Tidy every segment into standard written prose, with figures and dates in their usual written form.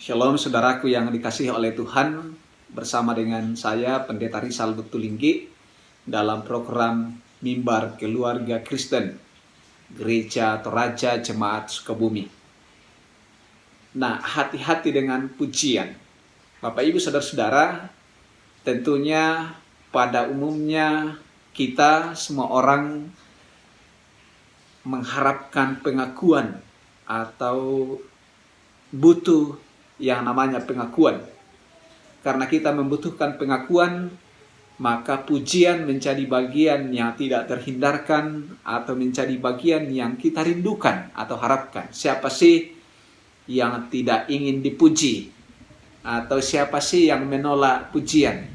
Shalom saudaraku yang dikasihi oleh Tuhan, bersama dengan saya Pendeta Rizal Betulinggi dalam program Mimbar Keluarga Kristen Gereja Toraja Jemaat Sukabumi. Nah, hati-hati dengan pujian. Bapak Ibu Saudara-saudara, tentunya pada umumnya kita semua orang mengharapkan pengakuan atau butuh yang namanya pengakuan. Karena kita membutuhkan pengakuan, maka pujian menjadi bagian yang tidak terhindarkan atau menjadi bagian yang kita rindukan atau harapkan. Siapa sih yang tidak ingin dipuji? Atau siapa sih yang menolak pujian?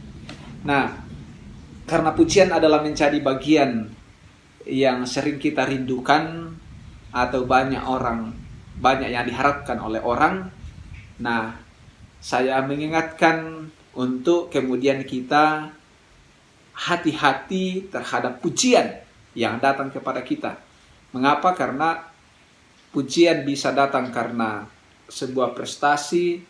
Nah, karena pujian adalah menjadi bagian yang sering kita rindukan atau banyak yang diharapkan oleh orang. Nah, saya mengingatkan untuk kemudian kita hati-hati terhadap pujian yang datang kepada kita. Mengapa? Karena pujian bisa datang karena sebuah prestasi,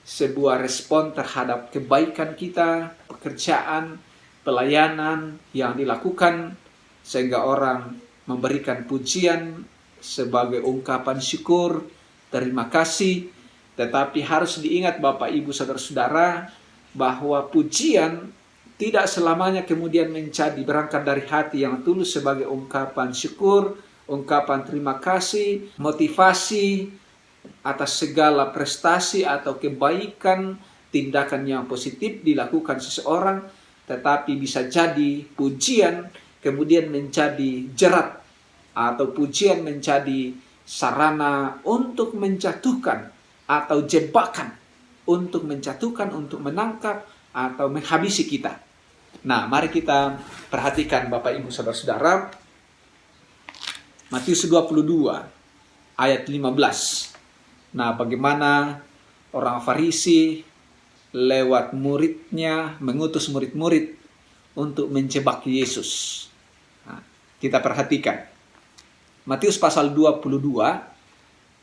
sebuah respon terhadap kebaikan kita, pekerjaan, pelayanan yang dilakukan, sehingga orang memberikan pujian sebagai ungkapan syukur, terima kasih. Tetapi harus diingat Bapak Ibu Saudara-saudara bahwa pujian tidak selamanya kemudian menjadi berangkat dari hati yang tulus sebagai ungkapan syukur, ungkapan terima kasih, motivasi atas segala prestasi atau kebaikan, tindakan yang positif dilakukan seseorang. Tetapi bisa jadi pujian kemudian menjadi jerat atau pujian menjadi sarana untuk menjatuhkan atau jebakan untuk menjatuhkan, untuk menangkap atau menghabisi kita. Nah, mari kita perhatikan Bapak Ibu Saudara-saudara, Matius 22 ayat 15. Nah, bagaimana orang Farisi lewat muridnya mengutus murid-murid untuk menjebak Yesus. Nah, kita perhatikan Matius pasal 22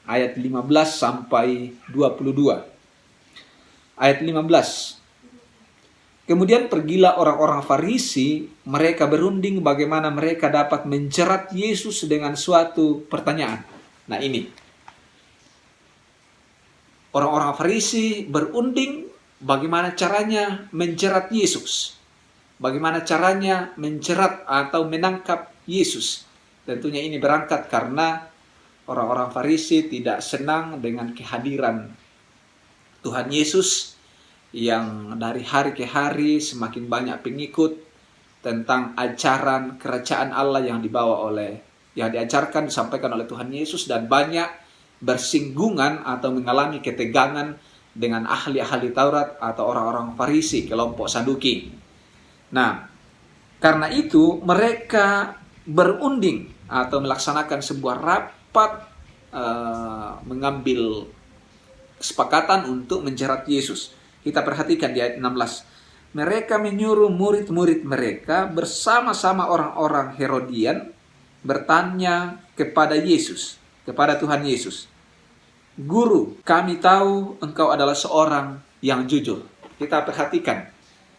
ayat 15 sampai 22. Ayat 15. Kemudian pergilah orang-orang Farisi, mereka berunding bagaimana mereka dapat menjerat Yesus dengan suatu pertanyaan. Nah, ini. Orang-orang Farisi berunding bagaimana caranya menjerat Yesus. Bagaimana caranya menjerat atau menangkap Yesus. Tentunya ini berangkat karena orang-orang Farisi tidak senang dengan kehadiran Tuhan Yesus yang dari hari ke hari semakin banyak pengikut tentang ajaran kerajaan Allah yang diajarkan, disampaikan oleh Tuhan Yesus, dan banyak bersinggungan atau mengalami ketegangan dengan ahli-ahli Taurat atau orang-orang Farisi, kelompok Saduki. Nah, karena itu mereka berunding atau melaksanakan sebuah mengambil kesepakatan untuk menjerat Yesus. Kita perhatikan di ayat 16. Mereka menyuruh murid-murid mereka bersama-sama orang-orang Herodian bertanya kepada Yesus, kepada Tuhan Yesus. Guru, kami tahu engkau adalah seorang yang jujur. Kita perhatikan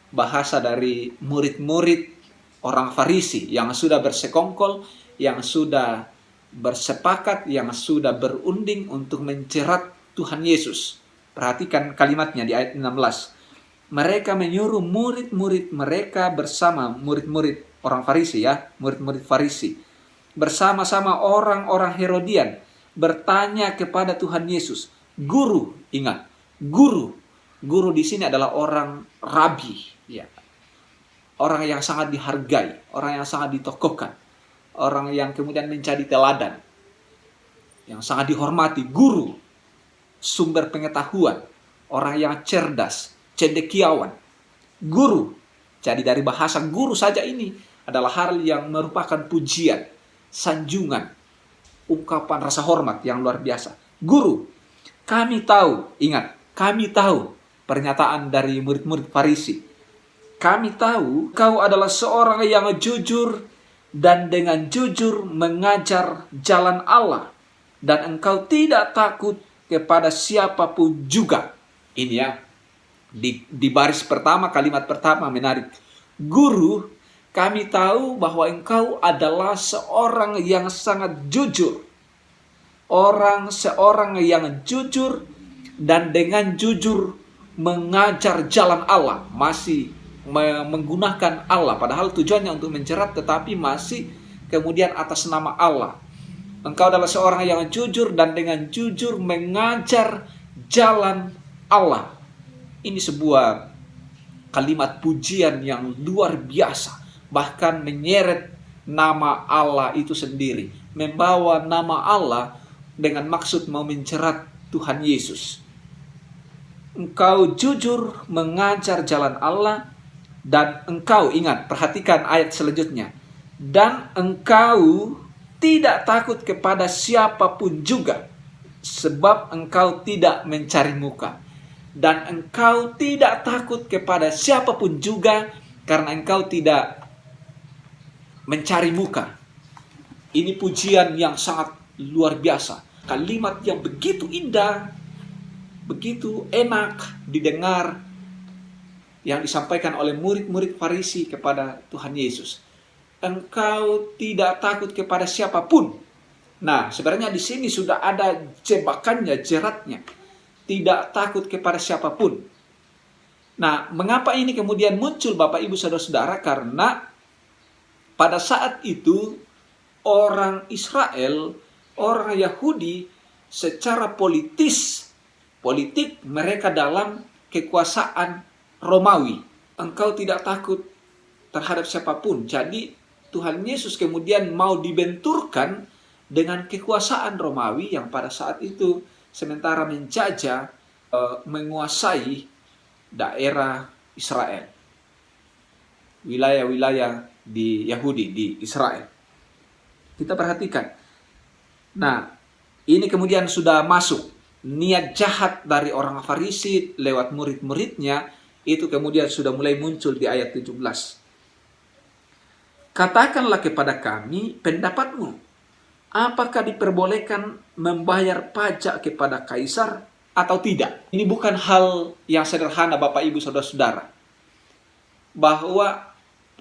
bahasa dari murid-murid orang Farisi yang sudah bersekongkol, yang sudah bersepakat, yang sudah berunding untuk menjerat Tuhan Yesus. Perhatikan kalimatnya di ayat 16. Mereka menyuruh murid-murid mereka bersama murid-murid orang Farisi, murid-murid Farisi, bersama-sama orang-orang Herodian bertanya kepada Tuhan Yesus. Guru, ingat, guru di sini adalah orang rabi, orang yang sangat dihargai, orang yang sangat ditokohkan, orang yang kemudian menjadi teladan, yang sangat dihormati. Guru, sumber pengetahuan, orang yang cerdas, cendekiawan. Guru, jadi dari bahasa guru saja ini adalah hal yang merupakan pujian, sanjungan, ungkapan rasa hormat yang luar biasa. Guru, kami tahu, ingat, kami tahu, pernyataan dari murid-murid Farisi. Kami tahu kau adalah seorang yang jujur dan dengan jujur mengajar jalan Allah, dan engkau tidak takut kepada siapapun juga. Ini ya, di baris pertama, kalimat pertama menarik. Guru, kami tahu bahwa engkau adalah seorang yang sangat jujur. Seorang yang jujur dan dengan jujur mengajar jalan Allah. Masih menggunakan Allah. Padahal tujuannya untuk menjerat, tetapi masih kemudian atas nama Allah. Engkau adalah seorang yang jujur dan dengan jujur mengajar jalan Allah. Ini sebuah kalimat pujian yang luar biasa. Bahkan menyeret nama Allah itu sendiri. Membawa nama Allah dengan maksud mau menjerat Tuhan Yesus. Engkau jujur mengajar jalan Allah. Dan engkau, ingat, perhatikan ayat selanjutnya. Dan engkau tidak takut kepada siapapun juga. Sebab engkau tidak mencari muka. Dan engkau tidak takut kepada siapapun juga karena engkau tidak mencari muka. Ini pujian yang sangat luar biasa. Kalimat yang begitu indah, begitu enak didengar, yang disampaikan oleh murid-murid Farisi kepada Tuhan Yesus. Engkau tidak takut kepada siapapun. Nah, sebenarnya di sini sudah ada jebakannya, jeratnya. Tidak takut kepada siapapun. Nah, mengapa ini kemudian muncul Bapak Ibu Saudara-saudara? Karena pada saat itu orang Israel, orang Yahudi secara politik mereka dalam kekuasaan Romawi. Engkau tidak takut terhadap siapapun. Jadi Tuhan Yesus kemudian mau dibenturkan dengan kekuasaan Romawi yang pada saat itu sementara menjajah, menguasai daerah Israel, wilayah-wilayah di Yahudi, di Israel. Kita perhatikan. Nah, ini kemudian sudah masuk niat jahat dari orang Farisi lewat murid-muridnya, itu kemudian sudah mulai muncul di ayat 17. Katakanlah kepada kami pendapatmu. Apakah diperbolehkan membayar pajak kepada kaisar atau tidak? Ini bukan hal yang sederhana Bapak Ibu Saudara-saudara. Bahwa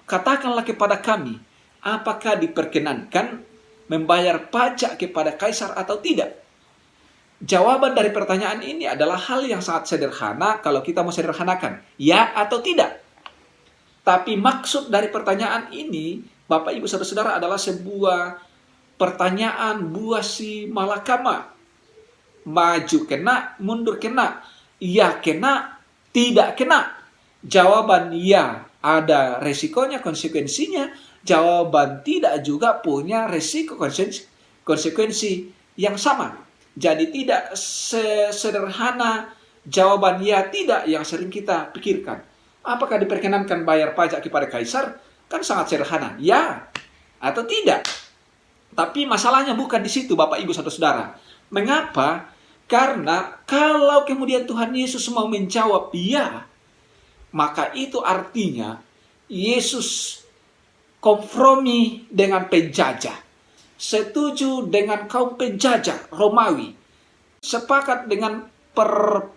katakanlah kepada kami, apakah diperkenankan membayar pajak kepada kaisar atau tidak? Jawaban dari pertanyaan ini adalah hal yang sangat sederhana kalau kita mau sederhanakan. Ya atau tidak? Tapi maksud dari pertanyaan ini, Bapak Ibu Saudara-saudara, adalah sebuah pertanyaan buah si malakama. Maju kena, mundur kena. Ya kena, tidak kena. Jawaban ya ada resikonya, konsekuensinya. Jawaban tidak juga punya resiko, konsekuensi yang sama. Jadi tidak sederhana jawaban ya tidak yang sering kita pikirkan. Apakah diperkenankan bayar pajak kepada kaisar? Kan sangat sederhana. Ya atau tidak. Tapi masalahnya bukan di situ Bapak Ibu Saudara-saudara. Mengapa? Karena kalau kemudian Tuhan Yesus mau menjawab ya, maka itu artinya Yesus kompromi dengan penjajah. Setuju dengan kaum penjajah Romawi. Sepakat dengan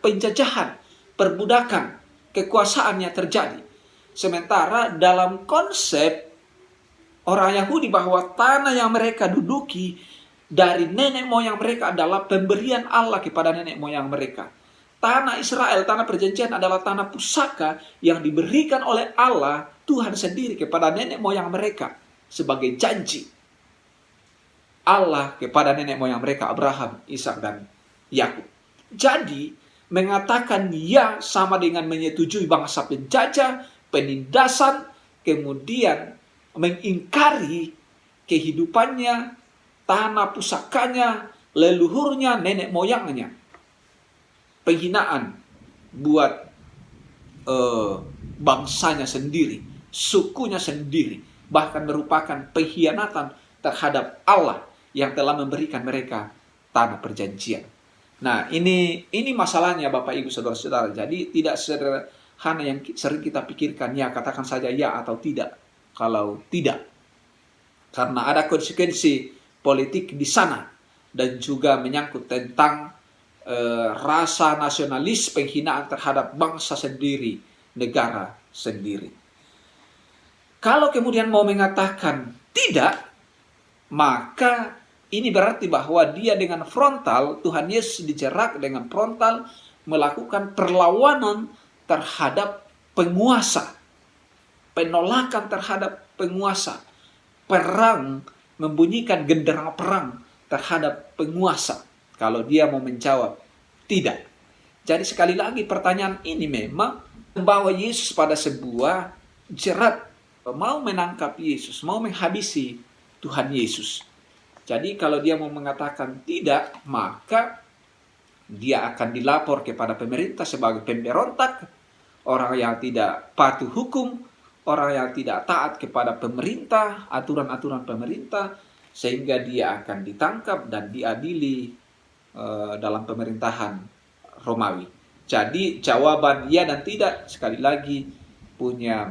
penjajahan, perbudakan, kekuasaan yang terjadi. Sementara dalam konsep orang Yahudi bahwa tanah yang mereka duduki dari nenek moyang mereka adalah pemberian Allah kepada nenek moyang mereka. Tanah Israel, tanah perjanjian adalah tanah pusaka yang diberikan oleh Allah, Tuhan sendiri kepada nenek moyang mereka sebagai janji Allah kepada nenek moyang mereka, Abraham, Ishak dan Yakub. Jadi mengatakan ya sama dengan menyetujui bangsa penjajah, penindasan, kemudian mengingkari kehidupannya, tanah pusakanya, leluhurnya, nenek moyangnya. Penghinaan buat bangsanya sendiri, sukunya sendiri, bahkan merupakan pengkhianatan terhadap Allah yang telah memberikan mereka tanah perjanjian. Nah, ini masalahnya Bapak Ibu Saudara-saudara. Jadi tidak sederhana yang sering kita pikirkan, ya katakan saja ya atau tidak. Kalau tidak, karena ada konsekuensi politik di sana dan juga menyangkut tentang rasa nasionalis, penghinaan terhadap bangsa sendiri, negara sendiri. Kalau kemudian mau mengatakan tidak, maka ini berarti bahwa dia dengan frontal, Tuhan Yesus dijerat dengan frontal melakukan perlawanan terhadap penguasa, penolakan terhadap penguasa, perang, membunyikan genderang perang terhadap penguasa. Kalau dia mau menjawab tidak. Jadi sekali lagi pertanyaan ini memang membawa Yesus pada sebuah jerat, mau menangkap Yesus, mau menghabisi Tuhan Yesus. Jadi kalau dia mau mengatakan tidak, maka dia akan dilapor kepada pemerintah sebagai pemberontak, orang yang tidak patuh hukum, orang yang tidak taat kepada pemerintah, aturan-aturan pemerintah, sehingga dia akan ditangkap dan diadili dalam pemerintahan Romawi. Jadi jawaban ya dan tidak sekali lagi punya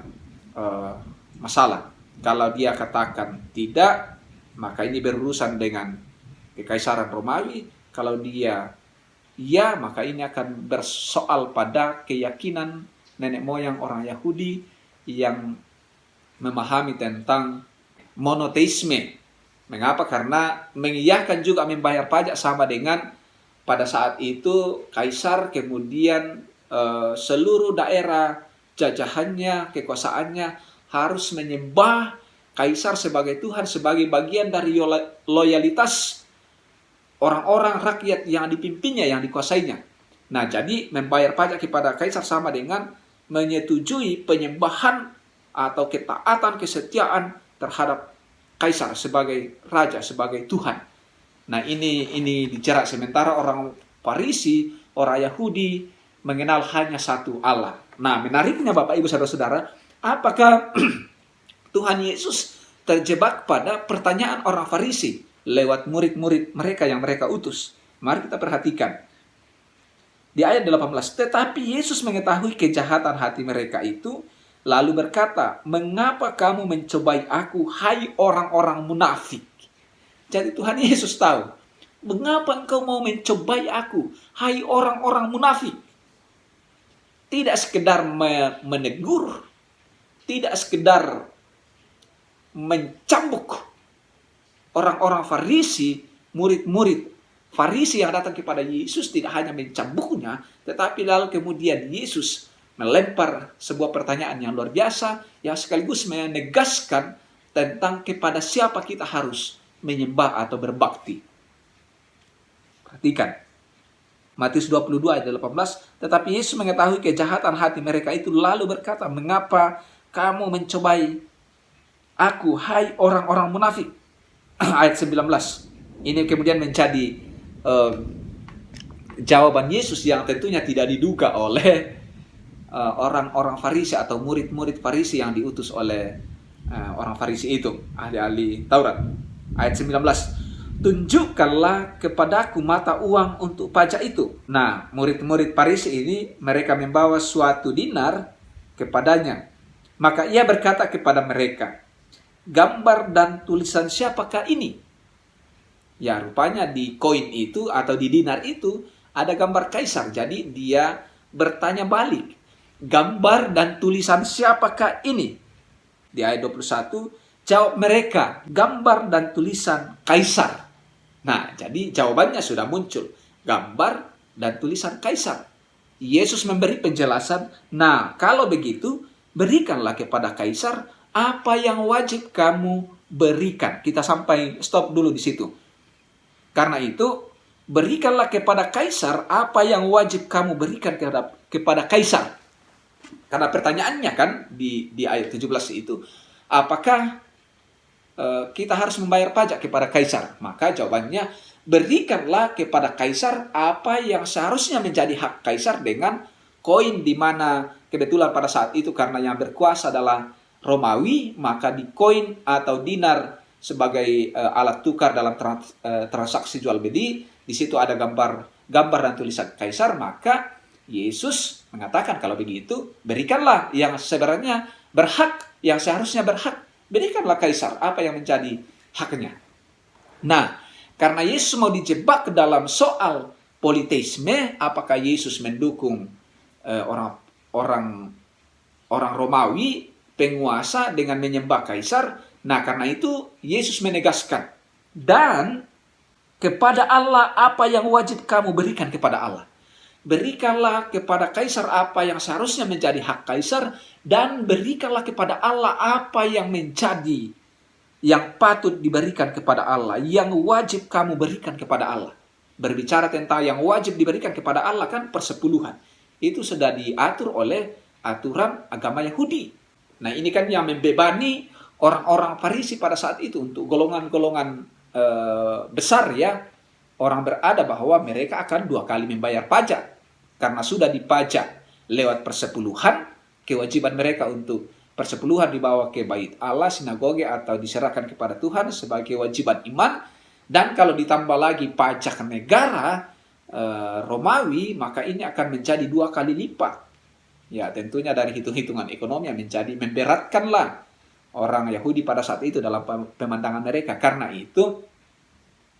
masalah. Kalau dia katakan tidak, maka ini berurusan dengan kekaisaran Romawi. Kalau dia ya, maka ini akan bersoal pada keyakinan nenek moyang orang Yahudi yang memahami tentang monoteisme. Mengapa? Karena mengiyakan juga membayar pajak sama dengan pada saat itu kaisar, kemudian seluruh daerah jajahannya, kekuasaannya harus menyembah kaisar sebagai Tuhan, sebagai bagian dari loyalitas orang-orang rakyat yang dipimpinnya, yang dikuasainya. Nah, jadi membayar pajak kepada kaisar sama dengan menyetujui penyembahan atau ketaatan, kesetiaan terhadap kaisar sebagai raja, sebagai Tuhan. Nah, ini dijerat. Sementara orang Farisi, orang Yahudi mengenal hanya satu Allah. Nah, menariknya Bapak Ibu Saudara-saudara, apakah Tuhan Yesus terjebak pada pertanyaan orang Farisi lewat murid-murid mereka yang mereka utus? Mari kita perhatikan. Di ayat 18, tetapi Yesus mengetahui kejahatan hati mereka itu, lalu berkata, mengapa kamu mencobai aku, hai orang-orang munafik? Jadi Tuhan Yesus tahu, mengapa engkau mau mencobai aku, hai orang-orang munafik? Tidak sekedar menegur, tidak sekedar mencambuk orang-orang Farisi, murid-murid Farisi yang datang kepada Yesus, tidak hanya mencambuknya, tetapi lalu kemudian Yesus melempar sebuah pertanyaan yang luar biasa, yang sekaligus menegaskan tentang kepada siapa kita harus menyembah atau berbakti. Perhatikan. Matius 22 ayat 18, tetapi Yesus mengetahui kejahatan hati mereka itu, lalu berkata, mengapa kamu mencobai aku, hai orang-orang munafik? Ayat 19. Ini kemudian menjadi jawaban Yesus yang tentunya tidak diduga oleh orang-orang Farisi atau murid-murid Farisi yang diutus oleh orang Farisi itu, ahli-ahli Taurat. Ayat 19, tunjukkanlah kepadaku mata uang untuk pajak itu. Nah, murid-murid Farisi ini, mereka membawa suatu dinar kepadanya. Maka ia berkata kepada mereka, gambar dan tulisan siapakah ini? Ya, rupanya di koin itu atau di dinar itu ada gambar kaisar. Jadi dia bertanya balik, gambar dan tulisan siapakah ini? Di ayat 21, jawab mereka, gambar dan tulisan kaisar. Nah, jadi jawabannya sudah muncul, gambar dan tulisan kaisar. Yesus memberi penjelasan, nah kalau begitu, berikanlah kepada kaisar apa yang wajib kamu berikan. Kita sampai stop dulu di situ. Karena itu, berikanlah kepada kaisar apa yang wajib kamu berikan kepada kaisar. Karena pertanyaannya kan di ayat 17 itu, apakah kita harus membayar pajak kepada kaisar? Maka jawabannya, berikanlah kepada kaisar apa yang seharusnya menjadi hak kaisar dengan koin, di mana kebetulan pada saat itu karena yang berkuasa adalah Romawi, maka di koin atau dinar sebagai alat tukar dalam transaksi jual beli, di situ ada gambar dan tulisan kaisar. Maka Yesus mengatakan kalau begitu, berikanlah yang sebenarnya berhak, yang seharusnya berhak, berikanlah kaisar apa yang menjadi haknya. Nah, karena Yesus mau dijebak ke dalam soal politeisme, apakah Yesus mendukung orang Romawi, penguasa dengan menyembah kaisar. Nah, karena itu Yesus menegaskan, dan kepada Allah apa yang wajib kamu berikan kepada Allah. Berikanlah kepada kaisar apa yang seharusnya menjadi hak kaisar, dan berikanlah kepada Allah apa yang menjadi, yang patut diberikan kepada Allah, yang wajib kamu berikan kepada Allah. Berbicara tentang yang wajib diberikan kepada Allah kan persepuluhan. Itu sudah diatur oleh aturan agama Yahudi. Nah, ini kan yang membebani orang-orang Farisi pada saat itu, untuk golongan-golongan besar ya, orang berada bahwa mereka akan 2 kali membayar pajak. Karena sudah dipajak lewat persepuluhan, kewajiban mereka untuk persepuluhan dibawa ke bait Allah, sinagoge, atau diserahkan kepada Tuhan sebagai kewajiban iman. Dan kalau ditambah lagi pajak negara Romawi, maka ini akan menjadi 2 kali lipat. Ya, tentunya dari hitung-hitungan ekonomi yang menjadi memberatkanlah orang Yahudi pada saat itu dalam pemandangan mereka. Karena itu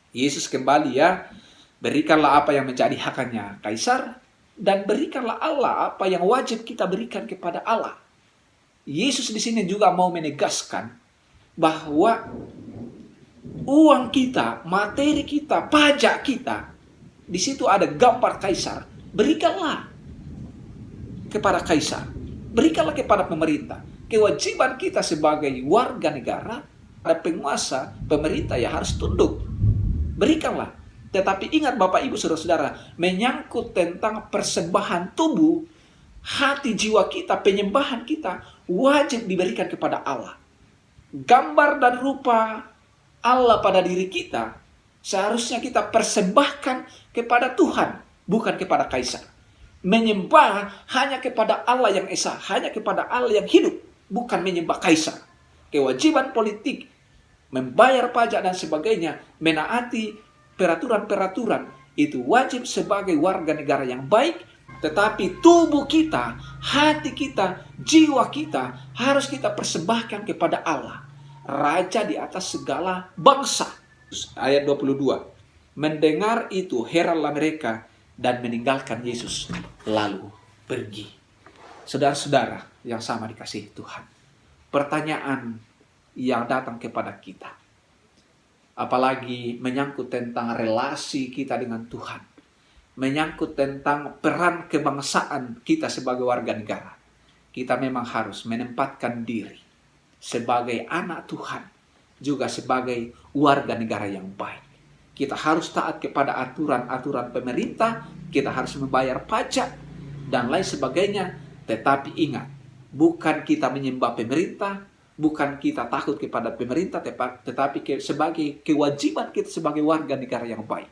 Yesus kembali ya, berikanlah apa yang menjadi haknya kaisar, dan berikanlah Allah apa yang wajib kita berikan kepada Allah. Yesus di sini juga mau menegaskan bahwa uang kita, materi kita, pajak kita, di situ ada gambar kaisar. Berikanlah kepada kaisar, berikanlah kepada pemerintah. Kewajiban kita sebagai warga negara, ada penguasa, pemerintah ya harus tunduk. Berikanlah. Tetapi ingat Bapak Ibu Saudara-saudara, menyangkut tentang persembahan tubuh, hati jiwa kita, penyembahan kita, wajib diberikan kepada Allah. Gambar dan rupa Allah pada diri kita, seharusnya kita persembahkan kepada Tuhan, bukan kepada kaisar. Menyembah hanya kepada Allah yang esa, hanya kepada Allah yang hidup, bukan menyembah kaisar. Kewajiban politik, membayar pajak dan sebagainya, menaati peraturan-peraturan, itu wajib sebagai warga negara yang baik. Tetapi tubuh kita, hati kita, jiwa kita harus kita persembahkan kepada Allah, Raja di atas segala bangsa. Ayat 22. Mendengar itu heranlah mereka dan meninggalkan Yesus lalu pergi. Saudara-saudara yang sama dikasihi Tuhan, pertanyaan yang datang kepada kita, apalagi menyangkut tentang relasi kita dengan Tuhan, menyangkut tentang peran kebangsaan kita sebagai warga negara, kita memang harus menempatkan diri sebagai anak Tuhan, juga sebagai warga negara yang baik. Kita harus taat kepada aturan-aturan pemerintah, kita harus membayar pajak, dan lain sebagainya. Tetapi ingat, bukan kita menyembah pemerintah, bukan kita takut kepada pemerintah, tetapi sebagai kewajiban kita sebagai warga negara yang baik.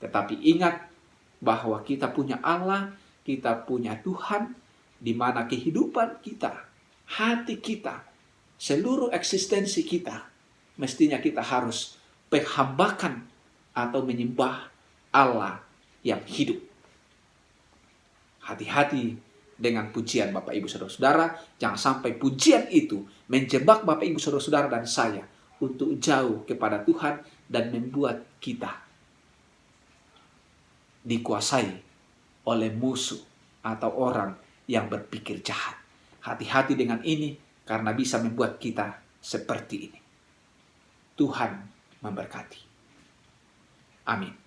Tetapi ingat bahwa kita punya Allah, kita punya Tuhan, di mana kehidupan kita, hati kita, seluruh eksistensi kita, mestinya kita harus penghambakan atau menyembah Allah yang hidup. Hati-hati dengan pujian Bapak Ibu Saudara-saudara. Jangan sampai pujian itu menjebak Bapak Ibu Saudara-saudara dan saya untuk jauh kepada Tuhan dan membuat kita dikuasai oleh musuh atau orang yang berpikir jahat. Hati-hati dengan ini karena bisa membuat kita seperti ini. Tuhan memberkati. Amin.